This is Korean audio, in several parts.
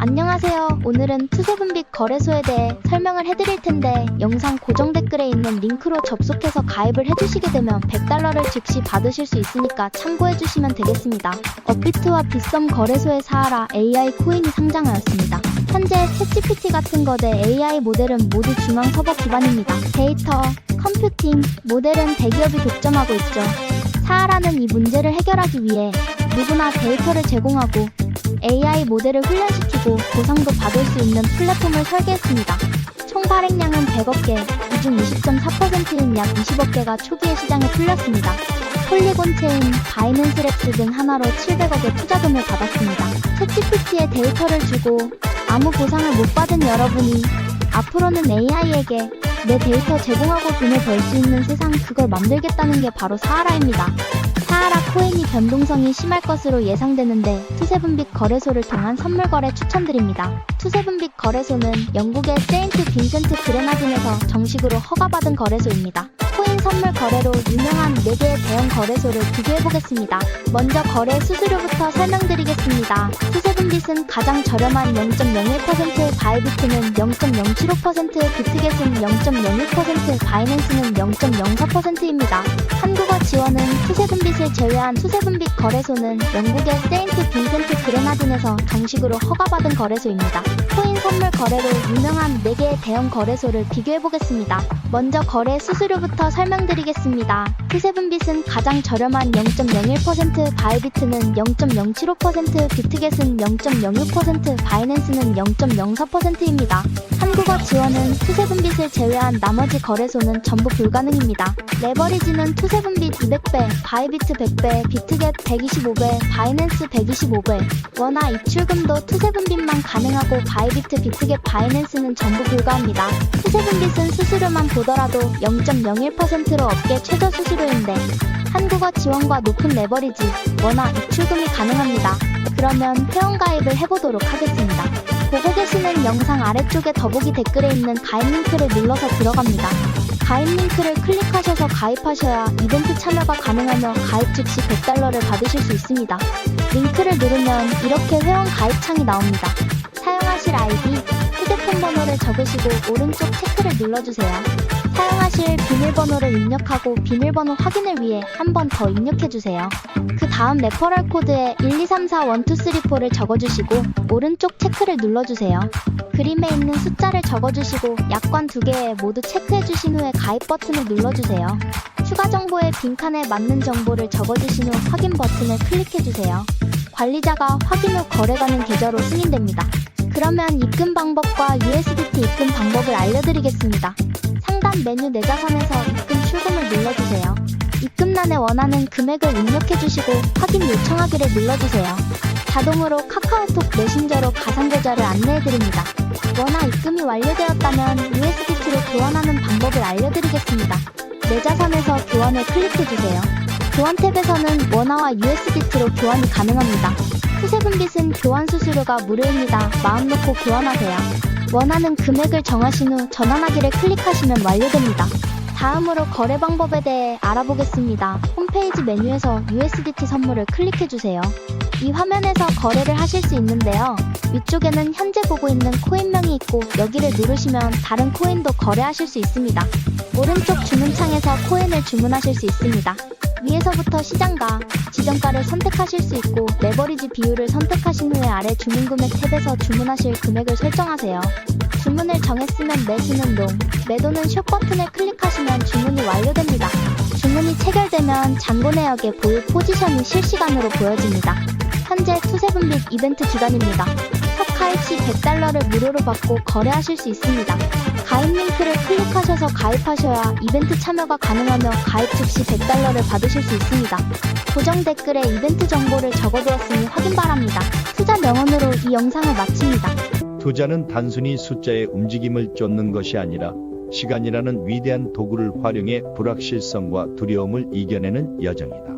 안녕하세요. 오늘은 투세분빛 거래소에 대해 설명을 해드릴 텐데 영상 고정 댓글에 있는 링크로 접속해서 가입을 해주시게 되면 $100를 즉시 받으실 수 있으니까 참고해주시면 되겠습니다. 업비트와 빗썸 거래소의 사하라 AI 코인이 상장하였습니다. 현재 챗GPT 같은 거대 AI 모델은 모두 중앙 서버 기반입니다. 데이터, 컴퓨팅, 모델은 대기업이 독점하고 있죠. 사하라는 이 문제를 해결하기 위해 누구나 데이터를 제공하고 AI 모델을 훈련시키고 보상도 받을 수 있는 플랫폼을 설계했습니다. 총 발행량은 100억 개, 이 중 20.4%인 약 20억 개가 초기에 시장에 풀렸습니다. 폴리곤 체인, 바이낸스 랩스 등 하나로 700억의 투자금을 받았습니다. 챗GPT에 데이터를 주고 아무 보상을 못 받은 여러분이 앞으로는 AI에게 내 데이터 제공하고 돈을 벌 수 있는 세상, 그걸 만들겠다는 게 바로 사하라입니다. 사하라 코인이 변동성이 심할 것으로 예상되는데 투세분빛 거래소를 통한 선물 거래 추천드립니다. 투세분빛 거래소는 영국의 세인트 빈센트 그레나딘에서 정식으로 허가받은 거래소입니다. 코인 선물 거래로 유명한 4개의 대형 거래소를 비교해보겠습니다. 먼저 거래 수수료부터 설명드리겠습니다. 투세분빛은 가장 저렴한 0.01%, 바이비트는 0.075%, 비트겟은 0.06%, 바이낸스는 0.04%입니다. 한국어 지원은 투세분빛을 제외한 투세분빛 거래소는 영국의 세인트 빈센트 그레나딘에서 정식으로 허가받은 거래소입니다. 코인 선물 거래로 유명한 4개의 대형 거래소를 비교해보겠습니다. 먼저 거래 수수료부터 설명드리겠습니다. 투세분빛은 가장 저렴한 0.01%, 바이비트는 0.075%, 비트겟은 0.06%, 바이낸스는 0.04%입니다. 한국어 지원은 투세분빛을 제외한 나머지 거래소는 전부 불가능입니다. 레버리지는 투세분빛 200배, 바이비트 100배, 비트겟 125배, 바이낸스 125배. 원화 입출금도 투세분빛만 가능하고 바이비트, 비트겟, 바이낸스는 전부 불가합니다. 투세분빛은 수수료만 보더라도 0.01%로 업계 최저 수수료인데 한국어 지원과 높은 레버리지, 원화 입출금이 가능합니다. 그러면 회원가입을 해보도록 하겠습니다. 보고 계시는 영상 아래쪽에 더보기 댓글에 있는 가입 링크를 눌러서 들어갑니다. 가입 링크를 클릭하셔서 가입하셔야 이벤트 참여가 가능하며 가입 즉시 $100를 받으실 수 있습니다. 링크를 누르면 이렇게 회원 가입 창이 나옵니다. 사용하실 아이디, 휴대폰 번호를 적으시고 오른쪽 체크를 눌러주세요. 사용하실 비밀번호를 입력하고 비밀번호 확인을 위해 한 번 더 입력해주세요. 그 다음 레퍼럴 코드에 123412344를 적어주시고 오른쪽 체크를 눌러주세요. 그림에 있는 숫자를 적어주시고 약관 2개에 모두 체크해주신 후에 가입 버튼을 눌러주세요. 추가 정보에 빈칸에 맞는 정보를 적어주신 후 확인 버튼을 클릭해주세요. 관리자가 확인 후 거래가는 계좌로 승인됩니다. 그러면 입금 방법과 USDT 입금 방법을 알려드리겠습니다. 상단 메뉴 내 자산에서 입금 출금을 눌러주세요. 입금란에 원하는 금액을 입력해주시고 확인 요청하기를 눌러주세요. 자동으로 카카오톡 메신저로 가상계좌를 안내해드립니다. 원화 입금이 완료되었다면 USDT로 교환하는 방법을 알려드리겠습니다. 내 자산에서 교환을 클릭해주세요. 교환 탭에서는 원화와 USDT로 교환이 가능합니다. 투세분빛은 교환 수수료가 무료입니다. 마음 놓고 교환하세요. 원하는 금액을 정하신 후 전환하기를 클릭하시면 완료됩니다. 다음으로 거래 방법에 대해 알아보겠습니다. 홈페이지 메뉴에서 USDT 선물을 클릭해주세요. 이 화면에서 거래를 하실 수 있는데요. 위쪽에는 현재 보고 있는 코인명이 있고 여기를 누르시면 다른 코인도 거래하실 수 있습니다. 오른쪽 주문창에서 코인을 주문하실 수 있습니다. 위에서부터 시장가, 지정가를 선택하실 수 있고 레버리지 비율을 선택하신 후에 아래 주문금액 탭에서 주문하실 금액을 설정하세요. 주문을 정했으면 매수는 롱, 매도는 숏 버튼을 클릭하시면 주문이 완료됩니다. 주문이 체결되면 잔고 내역의 보유 포지션이 실시간으로 보여집니다. 현재 투세분빛 이벤트 기간입니다. 첫 가입 시 $100를 무료로 받고 거래하실 수 있습니다. 가입 링크를 클릭하셔서 가입하셔야 이벤트 참여가 가능하며 가입 즉시 $100를 받으실 수 있습니다. 고정 댓글에 이벤트 정보를 적어두었으니 확인 바랍니다. 투자 명언으로 이 영상을 마칩니다. 투자는 단순히 숫자의 움직임을 쫓는 것이 아니라 시간이라는 위대한 도구를 활용해 불확실성과 두려움을 이겨내는 여정이다.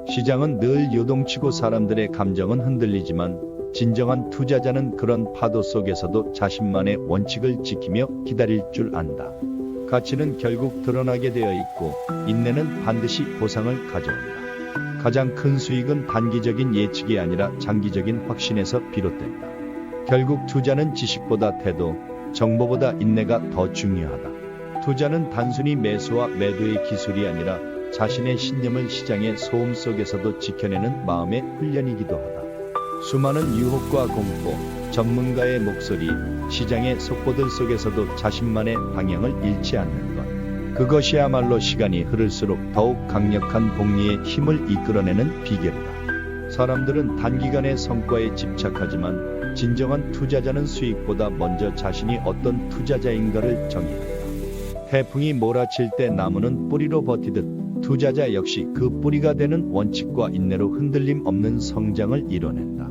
시장은 늘 요동치고 사람들의 감정은 흔들리지만 진정한 투자자는 그런 파도 속에서도 자신만의 원칙을 지키며 기다릴 줄 안다. 가치는 결국 드러나게 되어 있고 인내는 반드시 보상을 가져온다. 가장 큰 수익은 단기적인 예측이 아니라 장기적인 확신에서 비롯된다. 결국 투자는 지식보다 태도, 정보보다 인내가 더 중요하다. 투자는 단순히 매수와 매도의 기술이 아니라 자신의 신념을 시장의 소음 속에서도 지켜내는 마음의 훈련이기도 하다. 수많은 유혹과 공포, 전문가의 목소리, 시장의 속보들 속에서도 자신만의 방향을 잃지 않는 것. 그것이야말로 시간이 흐를수록 더욱 강력한 복리의 힘을 이끌어내는 비결이다. 사람들은 단기간의 성과에 집착하지만 진정한 투자자는 수익보다 먼저 자신이 어떤 투자자인가를 정의한다. 태풍이 몰아칠 때 나무는 뿌리로 버티듯 투자자 역시 그 뿌리가 되는 원칙과 인내로 흔들림 없는 성장을 이뤄낸다.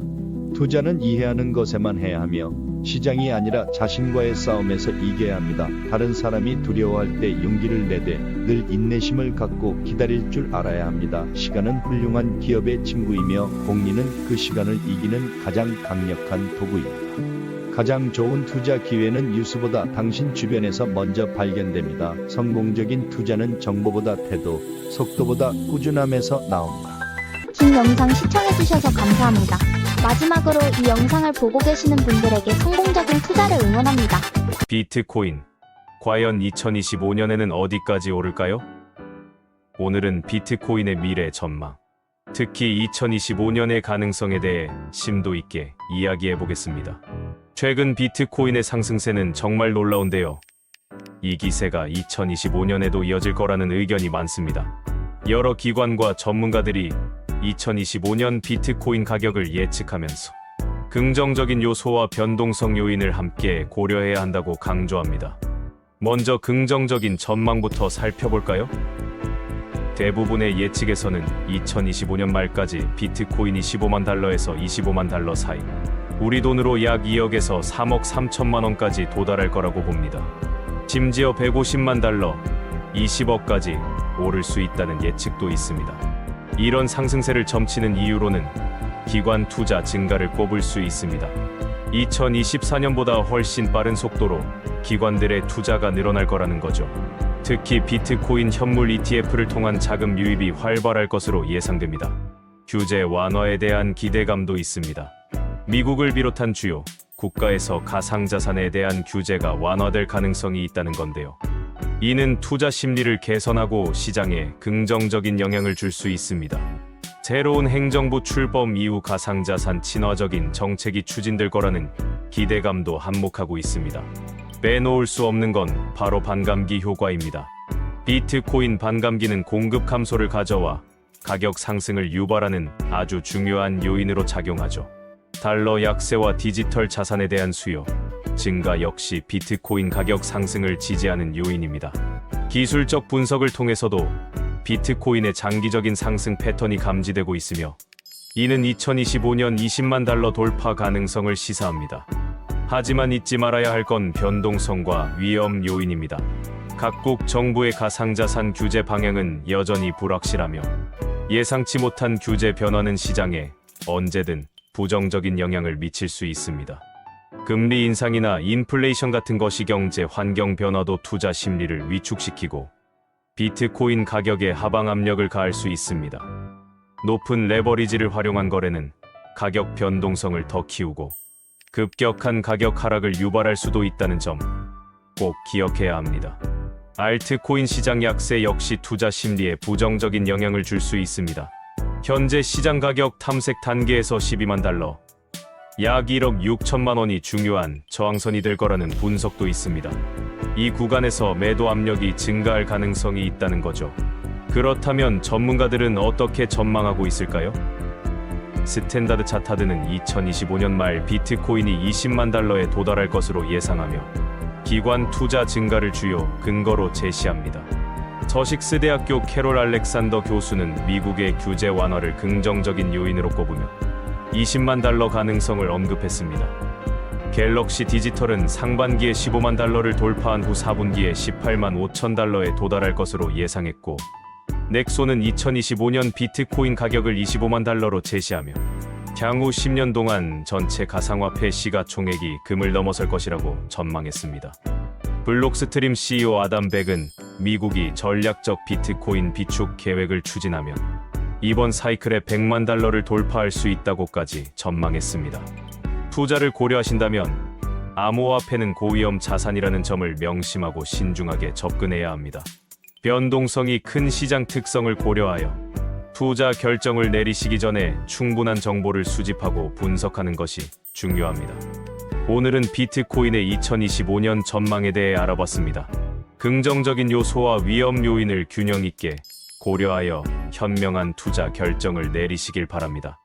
투자는 이해하는 것에만 해야 하며 시장이 아니라 자신과의 싸움에서 이겨야 합니다. 다른 사람이 두려워할 때 용기를 내되 늘 인내심을 갖고 기다릴 줄 알아야 합니다. 시간은 훌륭한 기업의 친구이며 복리는 그 시간을 이기는 가장 강력한 도구입니다. 가장 좋은 투자 기회는 뉴스보다 당신 주변에서 먼저 발견됩니다. 성공적인 투자는 정보보다 태도, 속도보다 꾸준함에서 나옵니다. 긴 영상 시청해주셔서 감사합니다. 마지막으로 이 영상을 보고 계시는 분들에게 성공적인 투자를 응원합니다. 비트코인, 과연 2025년에는 어디까지 오를까요? 오늘은 비트코인의 미래 전망, 특히 2025년의 가능성에 대해 심도 있게 이야기해 보겠습니다. 최근 비트코인의 상승세는 정말 놀라운데요. 이 기세가 2025년에도 이어질 거라는 의견이 많습니다. 여러 기관과 전문가들이 2025년 비트코인 가격을 예측하면서 긍정적인 요소와 변동성 요인을 함께 고려해야 한다고 강조합니다. 먼저 긍정적인 전망부터 살펴볼까요? 대부분의 예측에서는 2025년 말까지 비트코인이 15만 달러에서 25만 달러 사이, 우리 돈으로 약 2억에서 3억 3천만 원까지 도달할 거라고 봅니다. 심지어 150만 달러, 20억까지 오를 수 있다는 예측도 있습니다. 이런 상승세를 점치는 이유로는 기관 투자 증가를 꼽을 수 있습니다. 2024년보다 훨씬 빠른 속도로 기관들의 투자가 늘어날 거라는 거죠. 특히 비트코인 현물 ETF를 통한 자금 유입이 활발할 것으로 예상됩니다. 규제 완화에 대한 기대감도 있습니다. 미국을 비롯한 주요 국가에서 가상자산에 대한 규제가 완화될 가능성이 있다는 건데요. 이는 투자 심리를 개선하고 시장에 긍정적인 영향을 줄 수 있습니다. 새로운 행정부 출범 이후 가상자산 친화적인 정책이 추진될 거라는 기대감도 한몫하고 있습니다. 빼놓을 수 없는 건 바로 반감기 효과입니다. 비트코인 반감기는 공급 감소를 가져와 가격 상승을 유발하는 아주 중요한 요인으로 작용하죠. 달러 약세와 디지털 자산에 대한 수요 증가 역시 비트코인 가격 상승을 지지하는 요인입니다. 기술적 분석을 통해서도 비트코인의 장기적인 상승 패턴이 감지되고 있으며 이는 2025년 20만 달러 돌파 가능성을 시사합니다. 하지만 잊지 말아야 할 건 변동성과 위험 요인입니다. 각국 정부의 가상자산 규제 방향은 여전히 불확실하며 예상치 못한 규제 변화는 시장에 언제든 부정적인 영향을 미칠 수 있습니다. 금리 인상이나 인플레이션 같은 것이 경제 환경 변화도 투자 심리를 위축시키고 비트코인 가격에 하방 압력을 가할 수 있습니다. 높은 레버리지를 활용한 거래는 가격 변동성을 더 키우고 급격한 가격 하락을 유발할 수도 있다는 점 꼭 기억해야 합니다. 알트코인 시장 약세 역시 투자 심리에 부정적인 영향을 줄 수 있습니다. 현재 시장 가격 탐색 단계에서 12만 달러, 약 1억 6천만 원이 중요한 저항선이 될 거라는 분석도 있습니다. 이 구간에서 매도 압력이 증가할 가능성이 있다는 거죠. 그렇다면 전문가들은 어떻게 전망하고 있을까요? 스탠다드 차타드는 2025년 말 비트코인이 20만 달러에 도달할 것으로 예상하며 기관 투자 증가를 주요 근거로 제시합니다. 저식스 대학교 캐롤 알렉산더 교수는 미국의 규제 완화를 긍정적인 요인으로 꼽으며 20만 달러 가능성을 언급했습니다. 갤럭시 디지털은 상반기에 15만 달러를 돌파한 후 4분기에 18만 5천 달러에 도달할 것으로 예상했고, 넥소는 2025년 비트코인 가격을 25만 달러로 제시하며 향후 10년 동안 전체 가상화폐 시가총액이 금을 넘어설 것이라고 전망했습니다. 블록스트림 CEO 아담 백은 미국이 전략적 비트코인 비축 계획을 추진하며 이번 사이클에 100만 달러를 돌파할 수 있다고까지 전망했습니다. 투자를 고려하신다면 암호화폐는 고위험 자산이라는 점을 명심하고 신중하게 접근해야 합니다. 변동성이 큰 시장 특성을 고려하여 투자 결정을 내리시기 전에 충분한 정보를 수집하고 분석하는 것이 중요합니다. 오늘은 비트코인의 2025년 전망에 대해 알아봤습니다. 긍정적인 요소와 위험 요인을 균형 있게 고려하여 현명한 투자 결정을 내리시길 바랍니다.